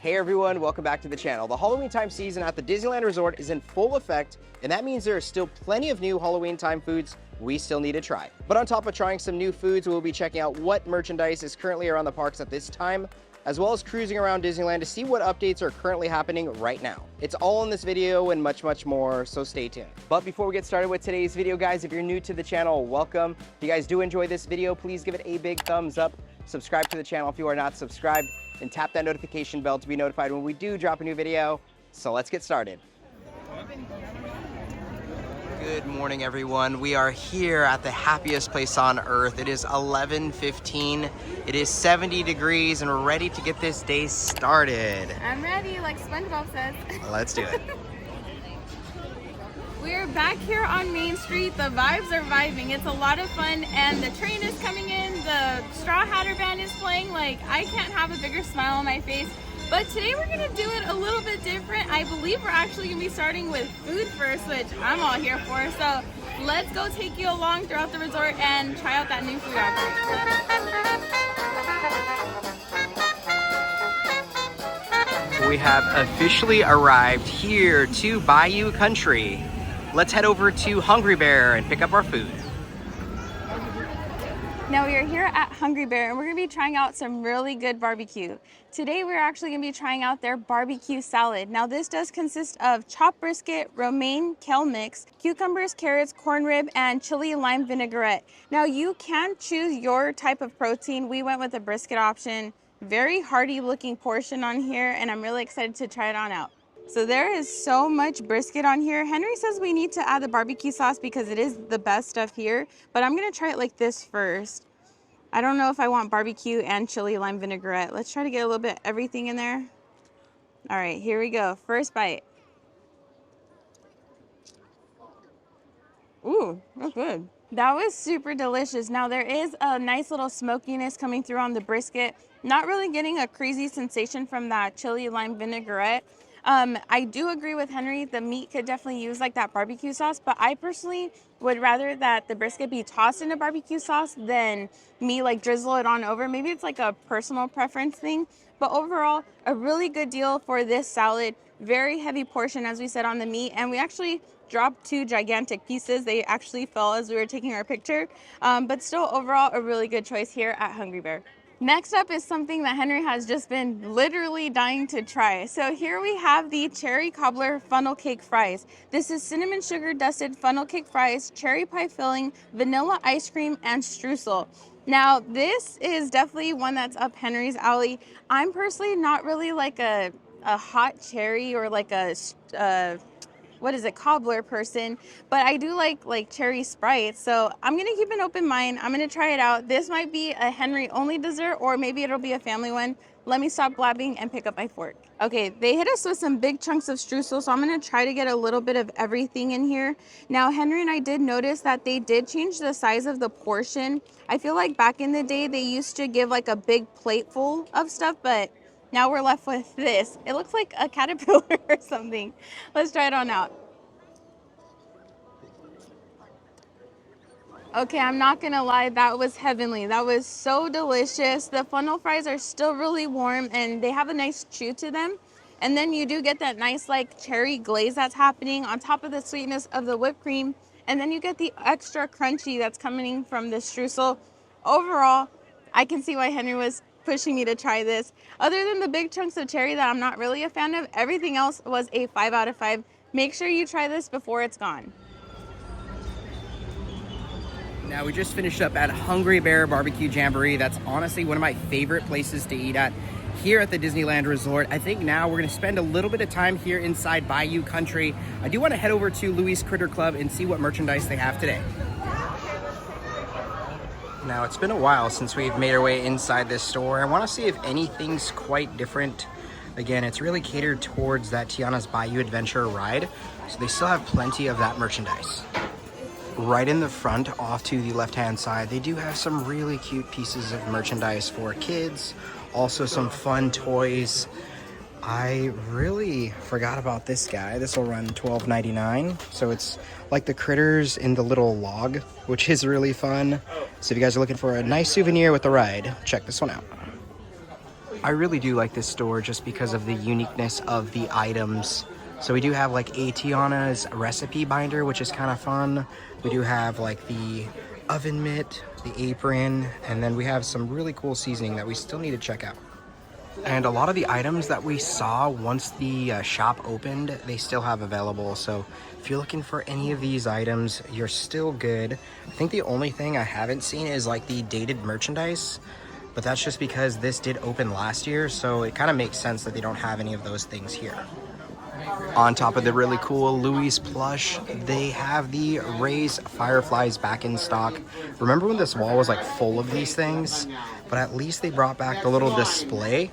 Hey everyone, welcome back to the channel. The Halloween time season at the Disneyland Resort is in full effect, and that means there are still plenty of new Halloween time foods we still need to try. But on top of trying some new foods, we'll be checking out what merchandise is currently around the parks at this time, as well as cruising around Disneyland to see what updates are currently happening right now. It's all in this video and much more, so stay tuned. But before we get started with today's video, guys, if you're new to the channel, welcome. If you guys do enjoy this video, please give it a big thumbs up. Subscribe to the channel if you are not subscribed, and tap that notification bell to be notified when we do drop a new video. So let's get started. Good morning, everyone. We are here at the happiest place on earth. It is 11:15. It is 70 degrees and we're ready to get this day started. I'm ready, like SpongeBob says. Let's do it. We're back here on Main Street. The vibes are vibing. It's a lot of fun, and the train is coming in. The Straw Hatter band is playing. Like, I can't have a bigger smile on my face. But today we're gonna do it a little bit different. I believe we're actually gonna be starting with food first, which I'm all here for. So let's go take you along throughout the resort and try out that new food outlet. We have officially arrived here to Bayou Country. Let's head over to Hungry Bear and pick up our food. Now we are here at Hungry Bear and we're going to be trying out some really good barbecue. Today we're actually going to be trying out their barbecue salad. Now this does consist of chopped brisket, romaine kale mix, cucumbers, carrots, corn rib, and chili lime vinaigrette. Now you can choose your type of protein. We went with a brisket option. Very hearty looking portion on here, and I'm really excited to try it on out. So there is so much brisket on here. Henry says we need to add the barbecue sauce because it is the best stuff here, but I'm gonna try it like this first. I don't know if I want barbecue and chili lime vinaigrette. Let's try to get a little bit of everything in there. All right, here we go. First bite. Ooh, that's good. That was super delicious. Now there is a nice little smokiness coming through on the brisket. Not really getting a crazy sensation from that chili lime vinaigrette. I do agree with Henry, the meat could definitely use like that barbecue sauce, but I personally would rather that the brisket be tossed in a barbecue sauce than me like drizzle it on over. Maybe it's like a personal preference thing, but overall, a really good deal for this salad. Very heavy portion, as we said, on the meat, and we actually dropped 2 gigantic pieces. They actually fell as we were taking our picture, but still overall a really good choice here at Hungry Bear. Next up is something that Henry has just been literally dying to try. So here we have the cherry cobbler funnel cake fries. This is cinnamon sugar dusted funnel cake fries, cherry pie filling, vanilla ice cream, and streusel. Now this is definitely one that's up Henry's alley. I'm personally not really like a hot cherry or like a cobbler person, but I do like cherry Sprite, so I'm gonna keep an open mind. I'm gonna try it out. This might be a Henry only dessert, or maybe it'll be a family one. Let me stop blabbing and pick up my fork. Okay, they hit us with some big chunks of streusel, so I'm gonna try to get a little bit of everything in here. Now Henry and I did notice that they did change the size of the portion. I feel like back in the day they used to give like a big plate full of stuff, but now we're left with this. It looks like a caterpillar or something. Let's try it on out. Okay, I'm not gonna lie, that was heavenly. That was so delicious. The funnel fries are still really warm and they have a nice chew to them. And then you do get that nice like cherry glaze that's happening on top of the sweetness of the whipped cream. And then you get the extra crunchy that's coming from the streusel. Overall, I can see why Henry was pushing me to try this. Other than the big chunks of cherry that I'm not really a fan of, everything else was a 5 out of 5. Make sure you try this before it's gone. Now we just finished up at Hungry Bear Barbecue Jamboree. That's honestly one of my favorite places to eat at here at the Disneyland Resort. I think now we're gonna spend a little bit of time here inside Bayou Country. I do wanna head over to Louis' Critter Club and see what merchandise they have today. Now it's been a while since we've made our way inside this store. I wanna see if anything's quite different. Again, it's really catered towards that Tiana's Bayou Adventure ride, so they still have plenty of that merchandise. Right in the front, off to the left-hand side, they do have some really cute pieces of merchandise for kids. Also some fun toys. I really forgot about this guy. This will run $12.99. So it's like the critters in the little log, which is really fun. So if you guys are looking for a nice souvenir with the ride, check this one out. I really do like this store just because of the uniqueness of the items. So we do have like a Tiana's recipe binder, which is kind of fun. We do have like the oven mitt, the apron, and then we have some really cool seasoning that we still need to check out. And a lot of the items that we saw once the shop opened, they still have available. So if you're looking for any of these items, you're still good. I think the only thing I haven't seen is like the dated merchandise, but that's just because this did open last year. So it kind of makes sense that they don't have any of those things here. On top of the really cool Louis plush, they have the Ray's Fireflies back in stock. Remember when this wall was like full of these things? But at least they brought back the little display,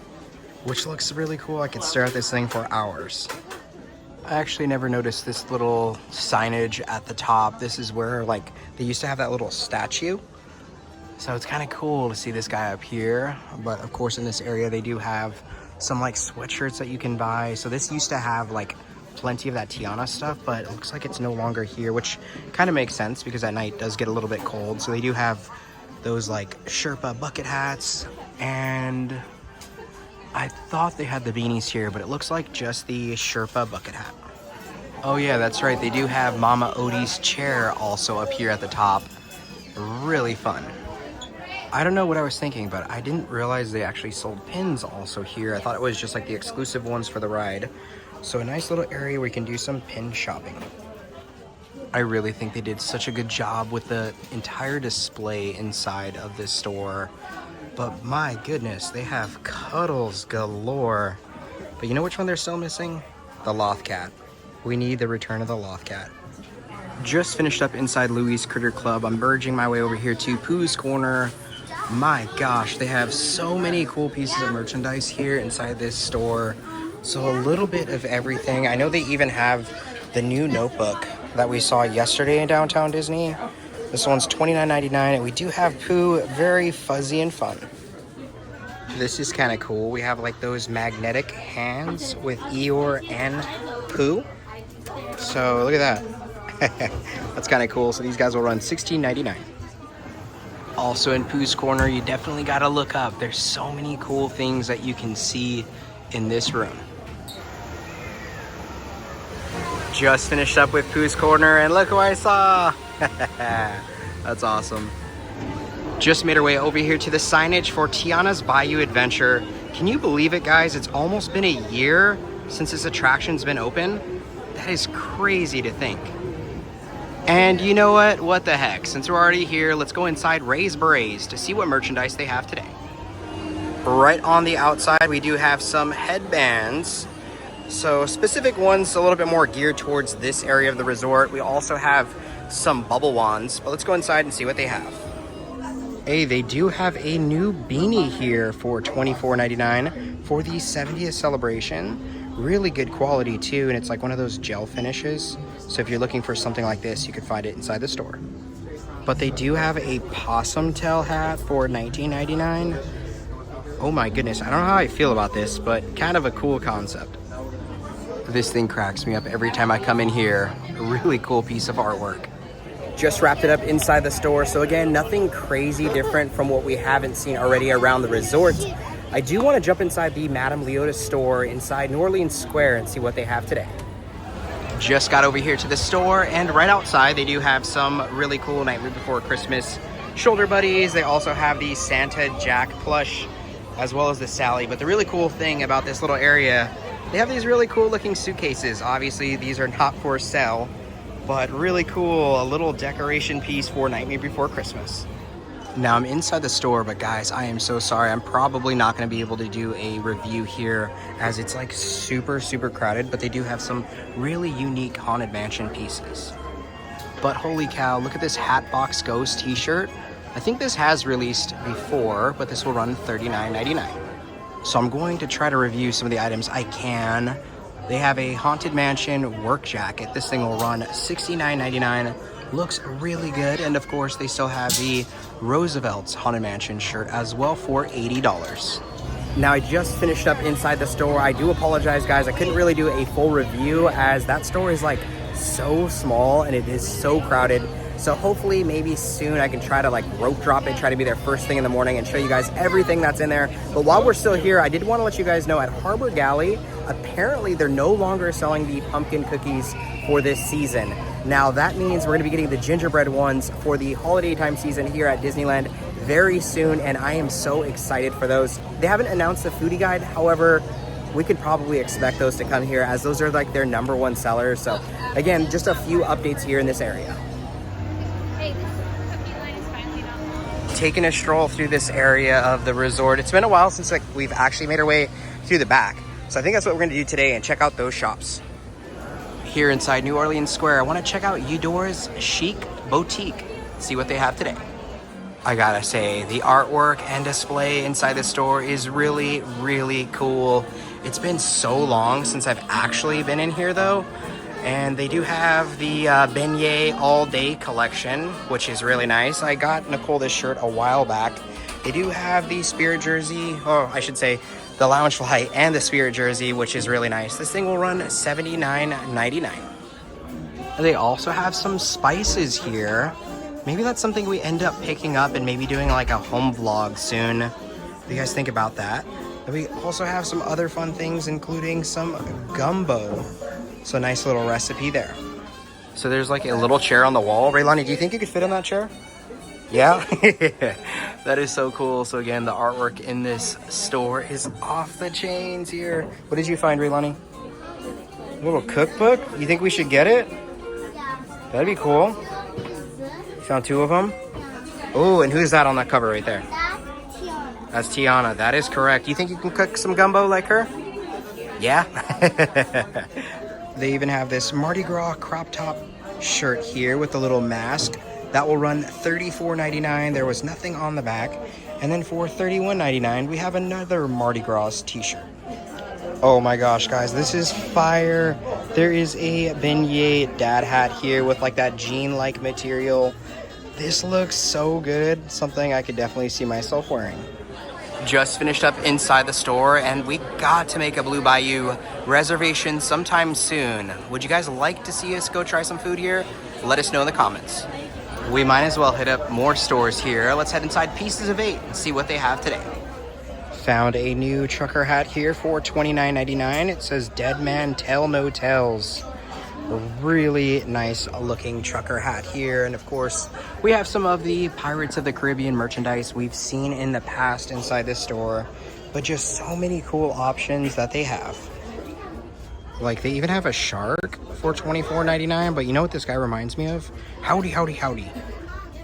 which looks really cool. I could stare at this thing for hours. I actually never noticed this little signage at the top. This is where like they used to have that little statue. So it's kind of cool to see this guy up here. But of course in this area they do have some like sweatshirts that you can buy. So this used to have like plenty of that Tiana stuff, but it looks like it's no longer here, which kind of makes sense because at night it does get a little bit cold. So they do have those like Sherpa bucket hats, and I thought they had the beanies here, but it looks like just the Sherpa bucket hat. Oh yeah, that's right. They do have Mama Odie's chair also up here at the top. Really fun. I don't know what I was thinking, but I didn't realize they actually sold pins also here. I thought it was just like the exclusive ones for the ride. So a nice little area where you can do some pin shopping. I really think they did such a good job with the entire display inside of this store. But my goodness, they have cuddles galore. But you know which one they're still missing? The Loth Cat. We need the return of the Loth Cat. Just finished up inside Louis' Critter Club. I'm merging my way over here to Pooh's Corner. My gosh, they have so many cool pieces of merchandise here inside this store. So a little bit of everything. I know they even have the new notebook that we saw yesterday in downtown Disney. This one's $29.99, and we do have Pooh, very fuzzy and fun. This is kind of cool. We have like those magnetic hands with Eeyore and Pooh. So look at that. That's kind of cool. So these guys will run $16.99. Also in Pooh's Corner, you definitely got to look up. There's so many cool things that you can see in this room. Just finished up with Pooh's Corner, and look who I saw. That's awesome. Just made our way over here to the signage for Tiana's Bayou Adventure. Can you believe it, guys? It's almost been a year since this attraction's been open. That is crazy to think. And you know what? What the heck? Since we're already here, let's go inside Ray's Berets to see what merchandise they have today. Right on the outside, we do have some headbands. So specific ones a little bit more geared towards this area of the resort. We also have some bubble wands, but let's go inside and see what they have. Hey, they do have a new beanie here for $24.99 for the 70th celebration. Really good quality too, and it's like one of those gel finishes. So if you're looking for something like this, you could find it inside the store. But they do have a possum tail hat for $19.99. Oh my goodness, I don't know how I feel about this, but kind of a cool concept. This thing cracks me up every time I come in here. A really cool piece of artwork. Just wrapped it up inside the store. So again, nothing crazy different from what we haven't seen already around the resort. I do want to jump inside the Madame Leota store inside New Orleans Square and see what they have today. Just got over here to the store, and right outside they do have some really cool Nightmare Before Christmas shoulder buddies. They also have the Santa Jack plush as well as the Sally. But the really cool thing about this little area, they have these really cool looking suitcases. Obviously these are not for sale, but really cool, a little decoration piece for Nightmare Before Christmas. Now I'm inside the store, but guys, I am so sorry. I'm probably not going to be able to do a review here as it's like super crowded, but they do have some really unique Haunted Mansion pieces. But holy cow, look at this Hatbox Ghost t-shirt. I think this has released before, but this will run $39.99. So I'm going to try to review some of the items I can. They have a Haunted Mansion work jacket. This thing will run $69.99. Looks really good. And of course, they still have the Roosevelt's Haunted Mansion shirt as well for $80. Now, I just finished up inside the store. I do apologize, guys. I couldn't really do a full review as that store is like so small and it is so crowded. So hopefully maybe soon I can try to like rope drop it, try to be there first thing in the morning and show you guys everything that's in there. But while we're still here, I did want to let you guys know at Harbor Galley, apparently they're no longer selling the pumpkin cookies for this season. Now that means we're gonna be getting the gingerbread ones for the holiday time season here at Disneyland very soon, and I am so excited for those. They haven't announced the foodie guide, however, we could probably expect those to come here as those are like their #1 sellers. So again, just a few updates here in this area. Hey, this cookie line is finally not. Taking a stroll through this area of the resort. It's been a while since like we've actually made our way through the back. So I think that's what we're gonna do today and check out those shops. Here inside New Orleans Square, I wanna check out Eudore's Chic Boutique, see what they have today. I gotta say, the artwork and display inside the store is really, really cool. It's been so long since I've actually been in here though. And they do have the beignet all day collection, which is really nice. I got Nicole this shirt a while back. They do have the Spirit jersey, or I should say the Loungefly and the Spirit jersey, which is really nice. This thing will run $79.99. They also have some spices here. Maybe that's something we end up picking up and maybe doing like a home vlog soon. What do you guys think about that? And we also have some other fun things, including some gumbo. So nice little recipe there. So there's like a little chair on the wall. Raylani, do you think you could fit in that chair? Yeah? That is so cool. So again, the artwork in this store is off the chains here. What did you find, Raylani? A little cookbook? You think we should get it? That'd be cool. Found 2 of them? Oh, and who's that on that cover right there? That's Tiana. That is correct. You think you can cook some gumbo like her? Yeah? They even have this Mardi Gras crop top shirt here with a little mask. That will run $34.99. There was nothing on the back. And then for $31.99, we have another Mardi Gras t-shirt. Oh my gosh, guys, this is fire. There is a beignet dad hat here with like that jean-like material. This looks so good. Something I could definitely see myself wearing. Just finished up inside the store and we got to make a Blue Bayou reservation sometime soon. Would you guys like to see us go try some food here? Let us know in the comments. We might as well hit up more stores here. Let's head inside Pieces of 8 and see what they have today. Found a new trucker hat here for $29.99. It says Dead Man Tell No Tales. A really nice looking trucker hat here. And of course, we have some of the Pirates of the Caribbean merchandise we've seen in the past inside this store, but just so many cool options that they have. Like they even have a shark for $24.99, but you know what this guy reminds me of? Howdy, howdy, howdy.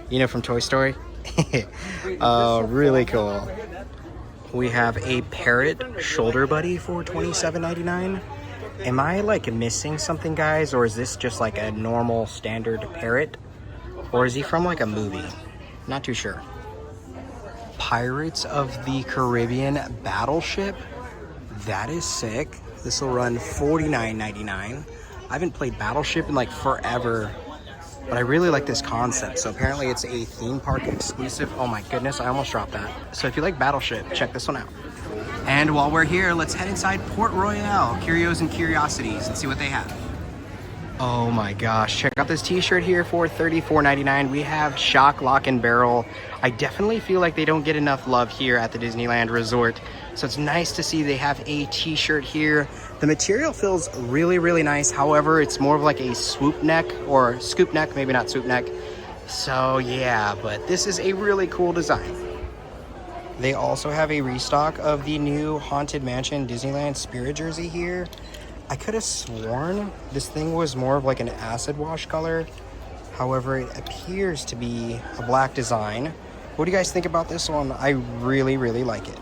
You know, from Toy Story? Really cool. We have a parrot shoulder buddy for $27.99. Am I like missing something, guys, or is this just like a normal standard parrot, or is he from like a movie? Not too sure. Pirates of the Caribbean battleship. That is sick. This will run $49.99. I haven't played Battleship in like forever, but I really like this concept. So apparently it's a theme park exclusive. Oh my goodness, I almost dropped that. So if you like Battleship, check this one out. And while we're here, let's head inside Port Royale, Curios and Curiosities, and see what they have. Oh my gosh, check out this t-shirt here for $34.99. We have Shock, Lock, and Barrel. I definitely feel like they don't get enough love here at the Disneyland Resort. So it's nice to see they have a t-shirt here. The material feels really, really nice. However, it's more of like a swoop neck or scoop neck, maybe not swoop neck. So yeah, but this is a really cool design. They also have a restock of the new Haunted Mansion Disneyland Spirit jersey here. I could have sworn this thing was more of like an acid wash color. However, it appears to be a black design. What do you guys think about this one? I really, really like it.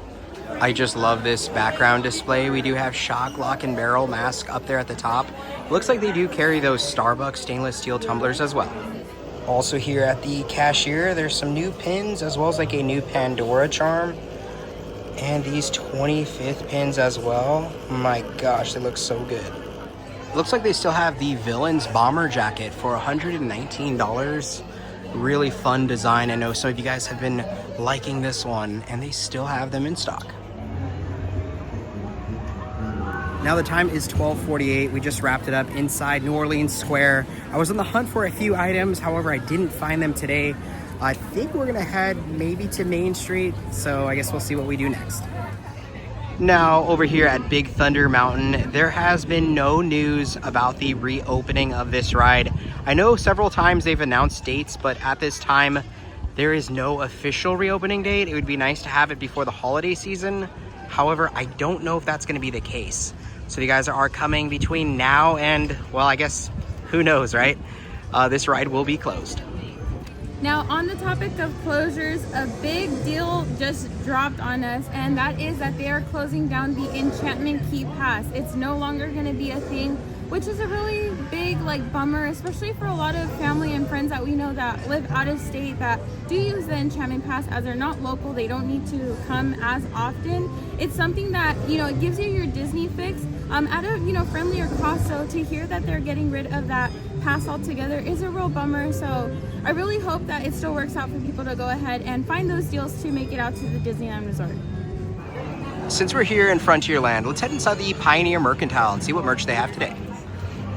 I just love this background display. We do have Shock, Lock, and Barrel mask up there at the top. Looks like they do carry those Starbucks stainless steel tumblers as well. Also here at the cashier, there's some new pins as well as like a new Pandora charm. And these 25th pins as well. My gosh, they look so good. Looks like they still have the Villains bomber jacket for $119. Really fun design. I know some of you guys have been liking this one, and they still have them in stock. Now the time is 12:48. We just wrapped it up inside New Orleans Square. I was on the hunt for a few items, however, I didn't find them today. I think we're gonna head maybe to Main Street, so I guess we'll see what we do next. Now over here at Big Thunder Mountain, there has been no news about the reopening of this ride. I know several times they've announced dates, but at this time, there is no official reopening date. It would be nice to have it before the holiday season. However, I don't know if that's gonna be the case. So you guys are coming between now and, well, I guess, who knows, right? This ride will be closed. Now, on the topic of closures, a big deal just dropped on us, and that is that they are closing down the Enchantment Key Pass. It's no longer going to be a thing, which is a really big bummer, especially for a lot of family and friends that we know that live out of state that do use the Enchantment Pass. As they're not local, they don't need to come as often. It's something that, it gives you your Disney fix at a friendlier cost. So to hear that they're getting rid of that pass altogether is a real bummer. So I really hope that it still works out for people to go ahead and find those deals to make it out to the Disneyland Resort. Since we're here in Frontierland, let's head inside the Pioneer Mercantile and see what merch they have today.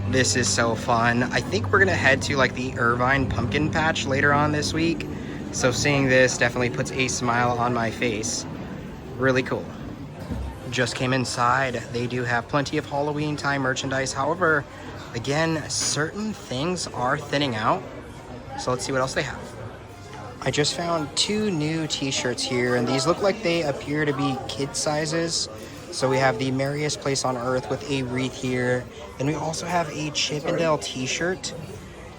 This is so fun. I think we're gonna head to the Irvine Pumpkin Patch later on this week. So seeing this definitely puts a smile on my face. Really cool. Just came inside. They do have plenty of Halloween time merchandise. However, again, certain things are thinning out. So let's see what else they have. I just found 2 new t-shirts here, and these look like they appear to be kid sizes. So we have the Merriest Place on Earth with a wreath here. Then we also have a Chip and Dale t-shirt.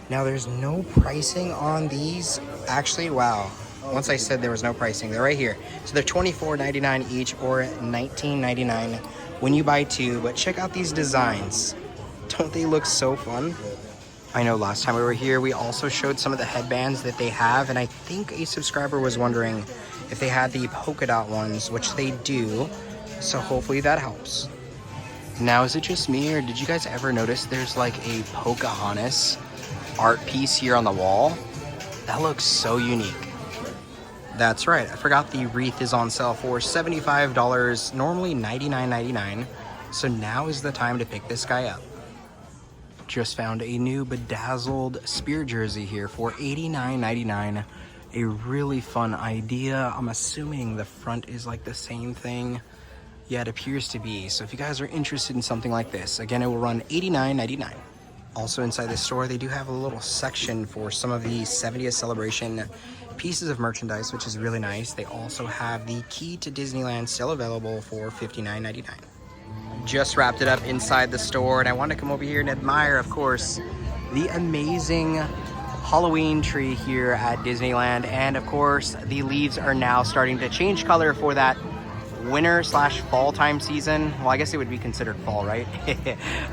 Now there's no pricing on these. Actually, wow. Once I said there was no pricing, they're right here. So they're $24.99 each or $19.99 when you buy 2. But check out these designs. Don't they look so fun? I know last time we were here, we also showed some of the headbands that they have. And I think a subscriber was wondering if they had the polka dot ones, which they do. So hopefully that helps. Now, is it just me, or did you guys ever notice there's a Pocahontas art piece here on the wall? That looks so unique. That's right, I forgot the wreath is on sale for $75, normally $99.99. So now is the time to pick this guy up. Just found a new bedazzled spear jersey here for $89.99. A really fun idea. I'm assuming the front is the same thing. Yeah, it appears to be. So if you guys are interested in something like this, again, it will run $89.99. Also inside the store, they do have a little section for some of the 70th celebration pieces of merchandise, which is really nice. They also have the key to Disneyland still available for $59.99. Just wrapped it up inside the store, and I want to come over here and admire, of course, the amazing Halloween tree here at Disneyland. And of course, the leaves are now starting to change color for that winter/fall time season. Well, I guess it would be considered fall, right?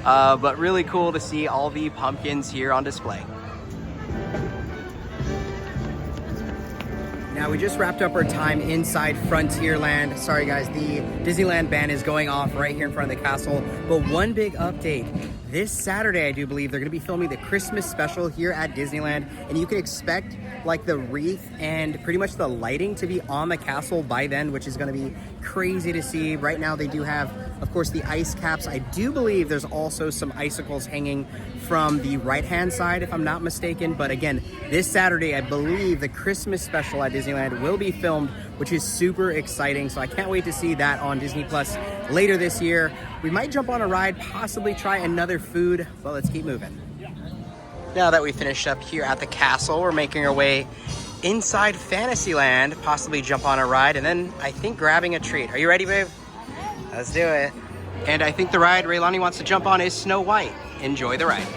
But really cool to see all the pumpkins here on display. Now, we just wrapped up our time inside Frontierland. Sorry guys, the Disneyland band is going off right here in front of the castle. But one big update. This Saturday, I do believe, they're gonna be filming the Christmas special here at Disneyland. And you can expect the wreath and pretty much the lighting to be on the castle by then, which is gonna be crazy to see. Right now they do have, of course, the ice caps. I do believe there's also some icicles hanging from the right-hand side, if I'm not mistaken. But again, this Saturday, I believe the Christmas special at Disneyland will be filmed, which is super exciting. So I can't wait to see that on Disney Plus later this year. We might jump on a ride, possibly try another food, but let's keep moving. Now that we finished up here at the castle, we're making our way inside Fantasyland, possibly jump on a ride, and then I think grabbing a treat. Are you ready, babe? Let's do it. And I think the ride Raylani wants to jump on is Snow White. Enjoy the ride.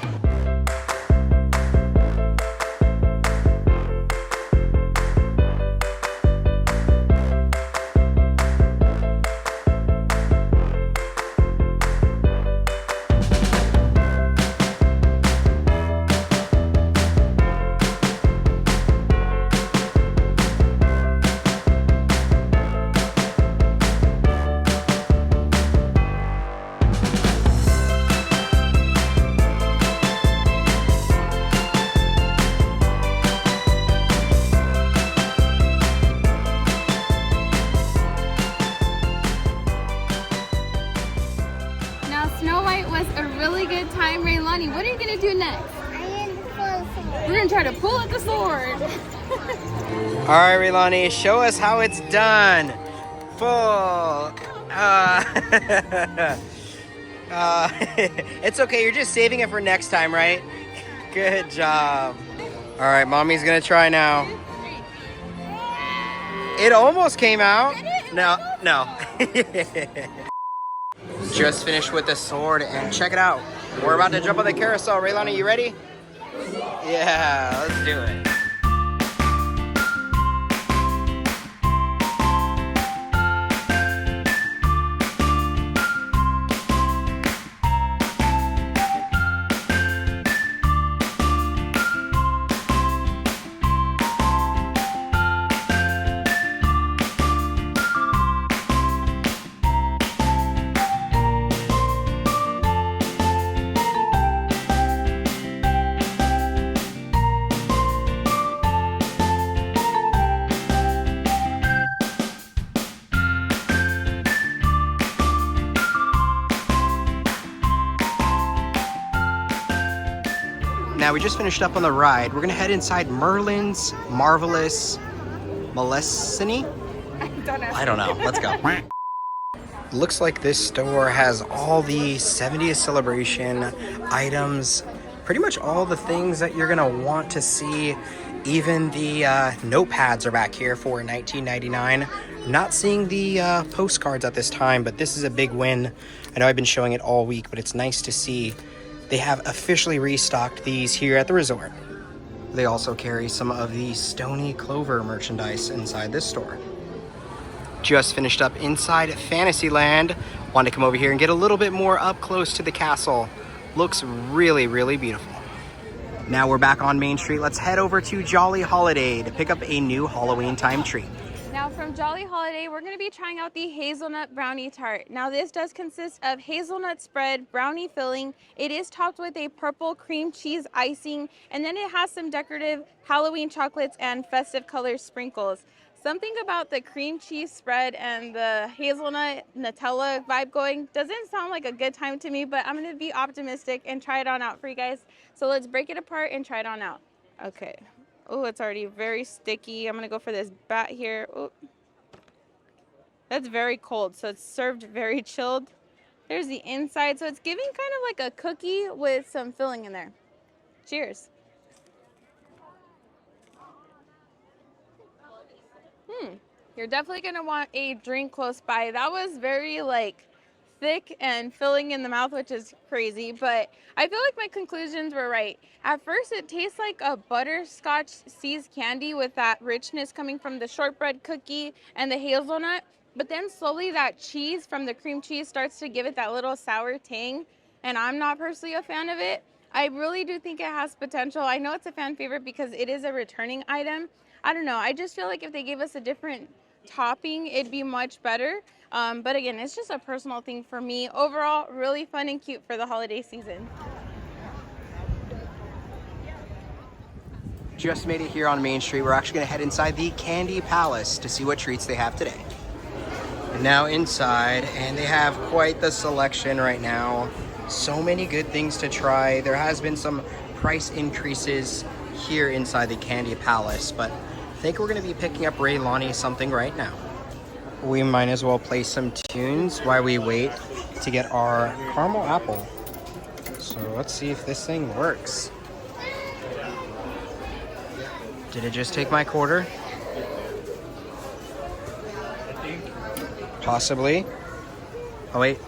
Snow White was a really good time. Raylani, what are you gonna do next? We're gonna try to pull at the sword. All right, Raylani, show us how it's done. Full. It's okay. You're just saving it for next time, right? Good job. All right, mommy's gonna try now. It almost came out. No. Just finished with the sword, and check it out. We're about to jump on the carousel. Raylani, you ready? Yeah, let's do it. Now we just finished up on the ride. We're gonna head inside Merlin's Marvelous Malessini? I don't know. Let's go. Looks like this store has all the 70th celebration items. Pretty much all the things that you're gonna want to see. Even the notepads are back here for $19.99. I'm not seeing the postcards at this time, but this is a big win. I know I've been showing it all week, but it's nice to see they have officially restocked these here at the resort. They also carry some of the Stony Clover merchandise inside this store. Just finished up inside Fantasyland. Wanted to come over here and get a little bit more up close to the castle. Looks really, really beautiful. Now we're back on Main Street. Let's head over to Jolly Holiday to pick up a new Halloween time treat. Now from Jolly Holiday, we're going to be trying out the hazelnut brownie tart. Now this does consist of hazelnut spread, brownie filling. It is topped with a purple cream cheese icing, and then it has some decorative Halloween chocolates and festive color sprinkles. Something about the cream cheese spread and the hazelnut Nutella vibe going doesn't sound like a good time to me, but I'm going to be optimistic and try it on out for you guys. So let's break it apart and try it on out. Okay. Oh, it's already very sticky. I'm going to go for this bat here. Oh, that's very cold, so it's served very chilled. There's the inside, so it's giving kind of like a cookie with some filling in there. Cheers. You're definitely going to want a drink close by. That was very like thick and filling in the mouth, which is crazy, but I feel like my conclusions were right. At first it tastes like a butterscotch seized candy with that richness coming from the shortbread cookie and the hazelnut, but then slowly that cheese from the cream cheese starts to give it that little sour tang, and I'm not personally a fan of it. I really do think it has potential. I know it's a fan favorite because it is a returning item. I don't know, I just feel like if they gave us a different topping, it'd be much better. But again, it's just a personal thing for me. Overall, really fun and cute for the holiday season. Just made it here on Main Street. We're actually gonna head inside the Candy Palace to see what treats they have today. Now inside, and they have quite the selection right now. So many good things to try. There has been some price increases here inside the Candy Palace, but I think we're gonna be picking up Raylani something right now. We might as well play some tunes while we wait to get our caramel apple. So let's see if this thing works. Did it just take my quarter? Possibly. Oh wait.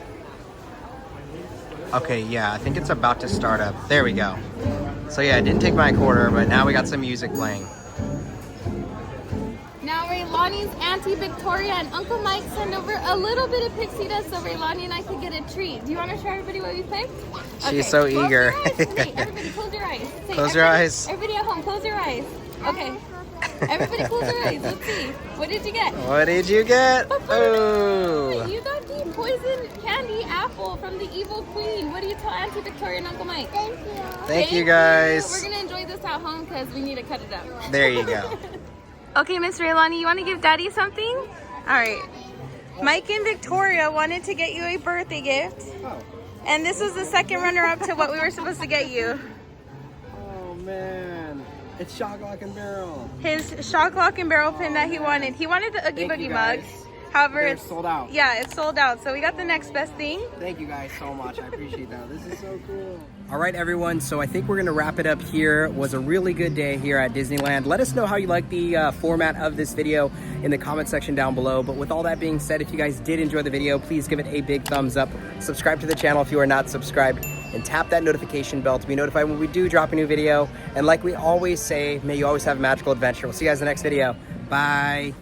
Okay, yeah, I think it's about to start up. There we go. So yeah, it didn't take my quarter, but now we got some music playing. Now Raylani's Auntie Victoria and Uncle Mike send over a little bit of pixie dust so Raylani and I can get a treat. Do you want to show everybody what we picked? She's so eager. Okay, everybody close your eyes. Close your eyes. Everybody at home, close your eyes. Okay. Everybody close your eyes. Let's see. What did you get? What did you get? Oh. You got the poison candy apple from the evil queen. What do you tell Auntie Victoria and Uncle Mike? Thank you. Thank you guys. We're going to enjoy this at home because we need to cut it up. There you go. Okay, Miss Raylani, you want to give Daddy something? All right. Mike and Victoria wanted to get you a birthday gift. Oh. And this was the second runner-up to what we were supposed to get you. Oh man, it's Shock Lock and Barrel. His Shock Lock and Barrel pin that he wanted. He wanted the Oogie Boogie mug. However, it's sold out. Yeah, it's sold out. So we got the next best thing. Thank you guys so much. I appreciate that. This is so cool. All right, everyone. So I think we're going to wrap it up here. It was a really good day here at Disneyland. Let us know how you like the format of this video in the comment section down below. But with all that being said, if you guys did enjoy the video, please give it a big thumbs up. Subscribe to the channel if you are not subscribed. And tap that notification bell to be notified when we do drop a new video. And like we always say, may you always have a magical adventure. We'll see you guys in the next video. Bye.